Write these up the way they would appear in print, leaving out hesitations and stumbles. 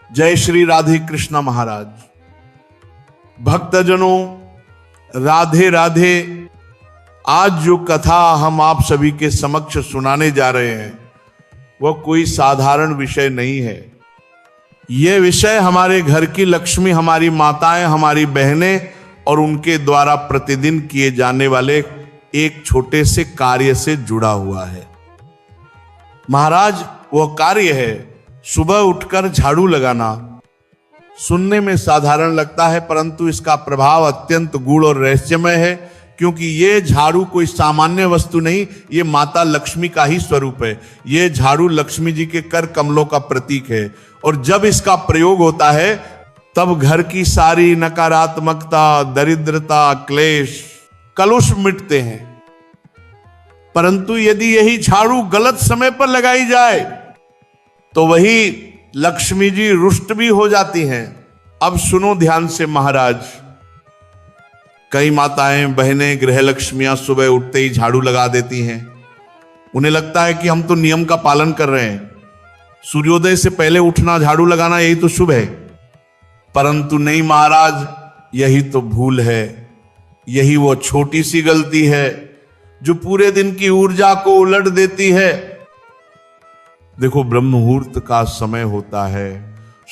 जय श्री राधे कृष्णा महाराज। भक्तजनों, राधे राधे। आज जो कथा हम आप सभी के समक्ष सुनाने जा रहे हैं वह कोई साधारण विषय नहीं है। यह विषय हमारे घर की लक्ष्मी, हमारी माताएं, हमारी बहनें और उनके द्वारा प्रतिदिन किए जाने वाले एक छोटे से कार्य से जुड़ा हुआ है। महाराज, वह कार्य है सुबह उठकर झाड़ू लगाना। सुनने में साधारण लगता है, परंतु इसका प्रभाव अत्यंत गूढ़ और रहस्यमय है, क्योंकि ये झाड़ू कोई सामान्य वस्तु नहीं, ये माता लक्ष्मी का ही स्वरूप है। ये झाड़ू लक्ष्मी जी के कर कमलों का प्रतीक है, और जब इसका प्रयोग होता है तब घर की सारी नकारात्मकता, दरिद्रता, क्लेश, कलुष मिटते हैं। परंतु यदि यही झाड़ू गलत समय पर लगाई जाए तो वही लक्ष्मी जी रुष्ट भी हो जाती हैं। अब सुनो ध्यान से महाराज। कई माताएं, बहनें, गृह लक्ष्मियां सुबह उठते ही झाड़ू लगा देती हैं। उन्हें लगता है कि हम तो नियम का पालन कर रहे हैं, सूर्योदय से पहले उठना, झाड़ू लगाना, यही तो शुभ है। परंतु नहीं महाराज, यही तो भूल है। यही वो छोटी सी गलती है जो पूरे दिन की ऊर्जा को उलट देती है। देखो, ब्रह्म मुहूर्त का समय होता है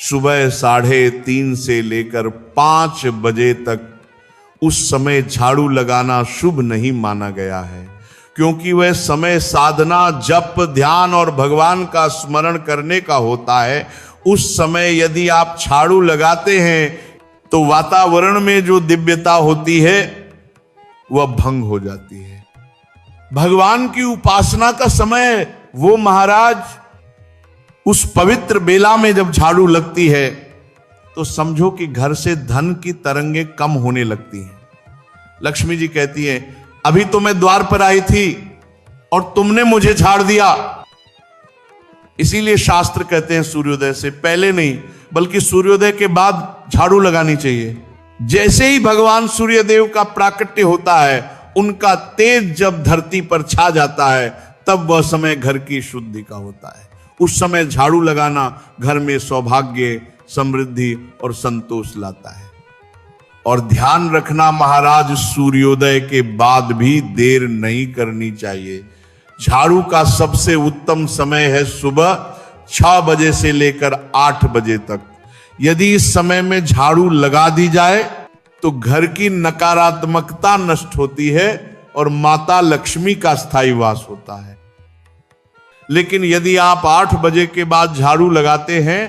सुबह 3:30 से लेकर 5 बजे तक। उस समय झाड़ू लगाना शुभ नहीं माना गया है, क्योंकि वह समय साधना, जप, ध्यान और भगवान का स्मरण करने का होता है। उस समय यदि आप झाड़ू लगाते हैं तो वातावरण में जो दिव्यता होती है वह भंग हो जाती है। भगवान की उपासना का समय वो महाराज, उस पवित्र बेला में जब झाड़ू लगती है तो समझो कि घर से धन की तरंगें कम होने लगती हैं। लक्ष्मी जी कहती है, अभी तो मैं द्वार पर आई थी और तुमने मुझे झाड़ दिया। इसीलिए शास्त्र कहते हैं सूर्योदय से पहले नहीं, बल्कि सूर्योदय के बाद झाड़ू लगानी चाहिए। जैसे ही भगवान सूर्यदेव का प्राकट्य होता है, उनका तेज जब धरती पर छा जाता है, तब वह समय घर की शुद्धि का होता है। उस समय झाड़ू लगाना घर में सौभाग्य, समृद्धि और संतोष लाता है। और ध्यान रखना महाराज, सूर्योदय के बाद भी देर नहीं करनी चाहिए। झाड़ू का सबसे उत्तम समय है सुबह 6 बजे से लेकर 8 बजे तक। यदि इस समय में झाड़ू लगा दी जाए तो घर की नकारात्मकता नष्ट होती है और माता लक्ष्मी का स्थायी वास होता है। लेकिन यदि आप 8 बजे के बाद झाड़ू लगाते हैं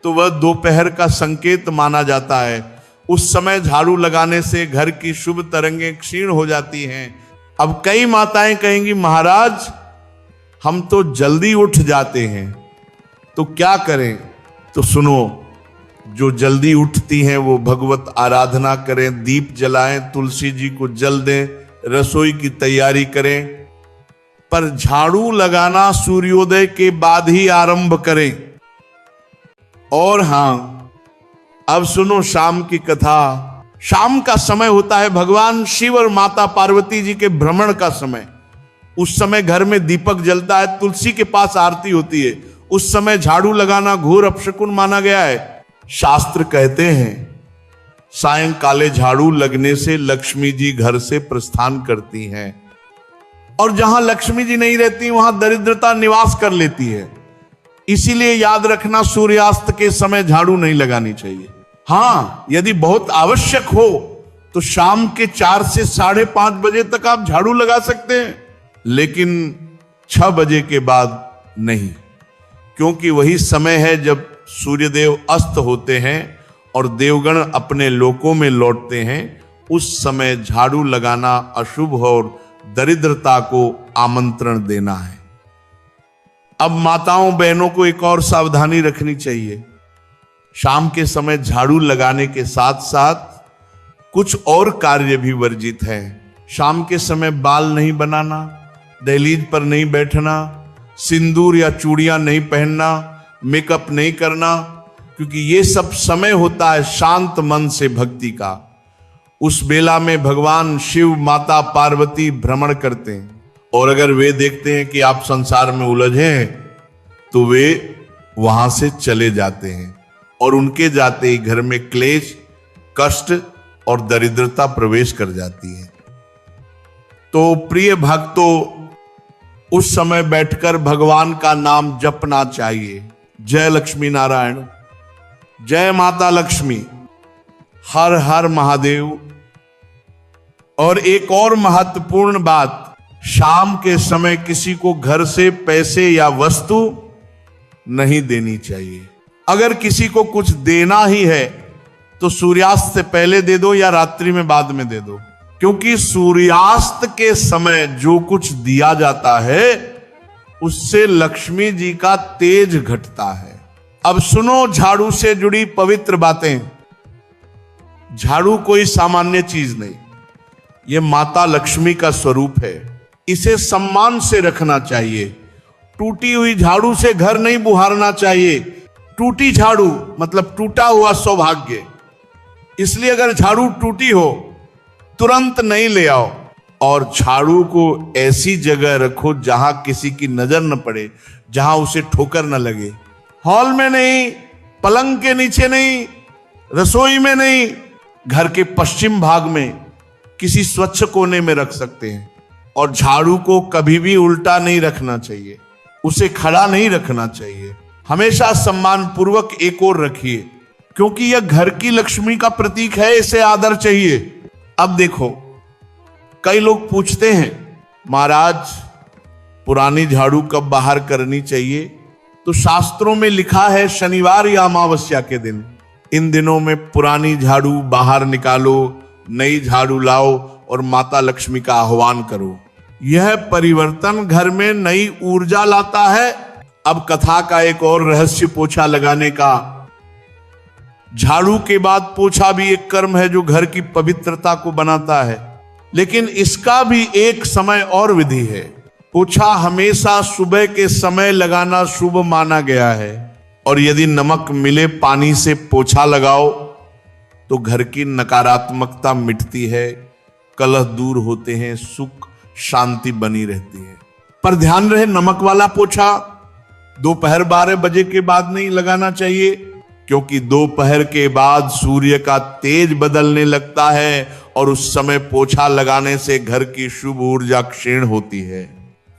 तो वह दोपहर का संकेत माना जाता है। उस समय झाड़ू लगाने से घर की शुभ तरंगें क्षीण हो जाती हैं। अब कई माताएं कहेंगी, महाराज हम तो जल्दी उठ जाते हैं, तो क्या करें? तो सुनो, जो जल्दी उठती हैं वो भगवत आराधना करें, दीप जलाएं, तुलसी जी को जल दें, रसोई की तैयारी करें। पर झाड़ू लगाना सूर्योदय के बाद ही आरंभ करें। और हां, अब सुनो शाम की कथा। शाम का समय होता है भगवान शिव और माता पार्वती जी के भ्रमण का समय। उस समय घर में दीपक जलता है, तुलसी के पास आरती होती है। उस समय झाड़ू लगाना घोर अपशकुन माना गया है। शास्त्र कहते हैं सायंकाले झाड़ू लगने से लक्ष्मी जी घर से प्रस्थान करती हैं, और जहां लक्ष्मी जी नहीं रहती वहां दरिद्रता निवास कर लेती है। इसीलिए याद रखना, सूर्यास्त के समय झाड़ू नहीं लगानी चाहिए। हां, यदि बहुत आवश्यक हो तो शाम के 4 से 5:30 बजे तक आप झाड़ू लगा सकते हैं, लेकिन 6 बजे के बाद नहीं, क्योंकि वही समय है जब सूर्यदेव अस्त होते हैं और देवगण अपने लोकों में लौटते हैं। उस समय झाड़ू लगाना अशुभ और दरिद्रता को आमंत्रण देना है। अब माताओं, बहनों को एक और सावधानी रखनी चाहिए। शाम के समय झाड़ू लगाने के साथ साथ कुछ और कार्य भी वर्जित है। शाम के समय बाल नहीं बनाना, दहलीज पर नहीं बैठना, सिंदूर या चूड़ियां नहीं पहनना, मेकअप नहीं करना, क्योंकि ये सब समय होता है शांत मन से भक्ति का। उस बेला में भगवान शिव, माता पार्वती भ्रमण करते हैं, और अगर वे देखते हैं कि आप संसार में उलझे हैं तो वे वहां से चले जाते हैं। और उनके जाते ही घर में क्लेश, कष्ट और दरिद्रता प्रवेश कर जाती है। तो प्रिय भक्तों, उस समय बैठकर भगवान का नाम जपना चाहिए। जय लक्ष्मी नारायण, जय माता लक्ष्मी, हर हर महादेव। और एक और महत्वपूर्ण बात, शाम के समय किसी को घर से पैसे या वस्तु नहीं देनी चाहिए। अगर किसी को कुछ देना ही है तो सूर्यास्त से पहले दे दो या रात्रि में बाद में दे दो, क्योंकि सूर्यास्त के समय जो कुछ दिया जाता है उससे लक्ष्मी जी का तेज घटता है। अब सुनो झाड़ू से जुड़ी पवित्र बातें। झाड़ू कोई सामान्य चीज नहीं, यह माता लक्ष्मी का स्वरूप है। इसे सम्मान से रखना चाहिए। टूटी हुई झाड़ू से घर नहीं बुहारना चाहिए। टूटी झाड़ू मतलब टूटा हुआ सौभाग्य। इसलिए अगर झाड़ू टूटी हो तुरंत नहीं ले आओ, और झाड़ू को ऐसी जगह रखो जहां किसी की नजर न पड़े, जहां उसे ठोकर न लगे। हॉल में नहीं, पलंग के नीचे नहीं, रसोई में नहीं, घर के पश्चिम भाग में किसी स्वच्छ कोने में रख सकते हैं। और झाड़ू को कभी भी उल्टा नहीं रखना चाहिए, उसे खड़ा नहीं रखना चाहिए। हमेशा सम्मान पूर्वक एक ओर रखिए, क्योंकि यह घर की लक्ष्मी का प्रतीक है, इसे आदर चाहिए। अब देखो, कई लोग पूछते हैं महाराज पुरानी झाड़ू कब बाहर करनी चाहिए? तो शास्त्रों में लिखा है शनिवार या अमावस्या के दिन। इन दिनों में पुरानी झाड़ू बाहर निकालो, नई झाड़ू लाओ और माता लक्ष्मी का आह्वान करो। यह परिवर्तन घर में नई ऊर्जा लाता है। अब कथा का एक और रहस्य पोछा लगाने का। झाड़ू के बाद पोछा भी एक कर्म है जो घर की पवित्रता को बनाता है, लेकिन इसका भी एक समय और विधि है। पोछा हमेशा सुबह के समय लगाना शुभ माना गया है, और यदि नमक मिले पानी से पोछा लगाओ तो घर की नकारात्मकता मिटती है, कलह दूर होते हैं, सुख शांति बनी रहती है। पर ध्यान रहे, नमक वाला पोछा दोपहर 12 बजे के बाद नहीं लगाना चाहिए, क्योंकि दोपहर के बाद सूर्य का तेज बदलने लगता है और उस समय पोछा लगाने से घर की शुभ ऊर्जा क्षीण होती है।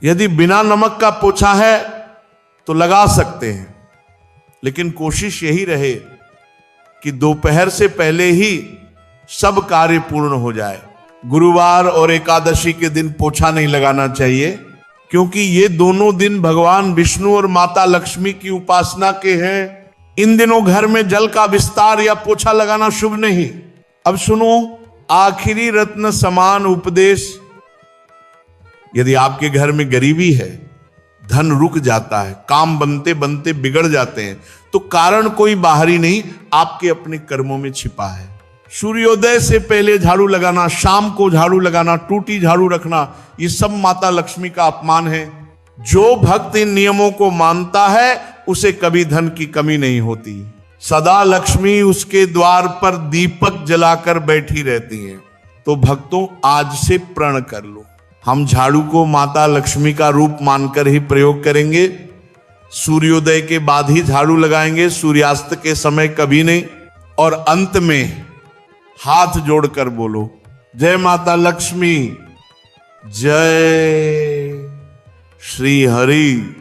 यदि बिना नमक का पोछा है तो लगा सकते हैं, लेकिन कोशिश यही रहे कि दोपहर से पहले ही सब कार्य पूर्ण हो जाए। गुरुवार और एकादशी के दिन पोछा नहीं लगाना चाहिए, क्योंकि ये दोनों दिन भगवान विष्णु और माता लक्ष्मी की उपासना के हैं। इन दिनों घर में जल का विस्तार या पोछा लगाना शुभ नहीं। अब सुनो आखिरी रत्न समान उपदेश। यदि आपके घर में गरीबी है, धन रुक जाता है, काम बनते बनते बिगड़ जाते हैं, तो कारण कोई बाहरी नहीं, आपके अपने कर्मों में छिपा है। सूर्योदय से पहले झाड़ू लगाना, शाम को झाड़ू लगाना, टूटी झाड़ू रखना, ये सब माता लक्ष्मी का अपमान है। जो भक्त इन नियमों को मानता है उसे कभी धन की कमी नहीं होती। सदा लक्ष्मी उसके द्वार पर दीपक जलाकर बैठी रहती है। तो भक्तों, आज से प्रण कर लो, हम झाड़ू को माता लक्ष्मी का रूप मानकर ही प्रयोग करेंगे। सूर्योदय के बाद ही झाड़ू लगाएंगे, सूर्यास्त के समय कभी नहीं। और अंत में हाथ जोड़कर बोलो, जय माता लक्ष्मी, जय श्री हरि,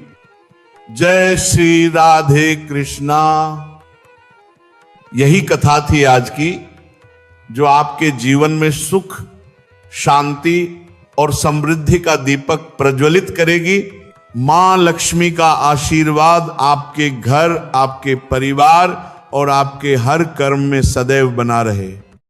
जय श्री राधे कृष्णा। यही कथा थी आज की, जो आपके जीवन में सुख, शांति और समृद्धि का दीपक प्रज्वलित करेगी। मां लक्ष्मी का आशीर्वाद आपके घर, आपके परिवार और आपके हर कर्म में सदैव बना रहे।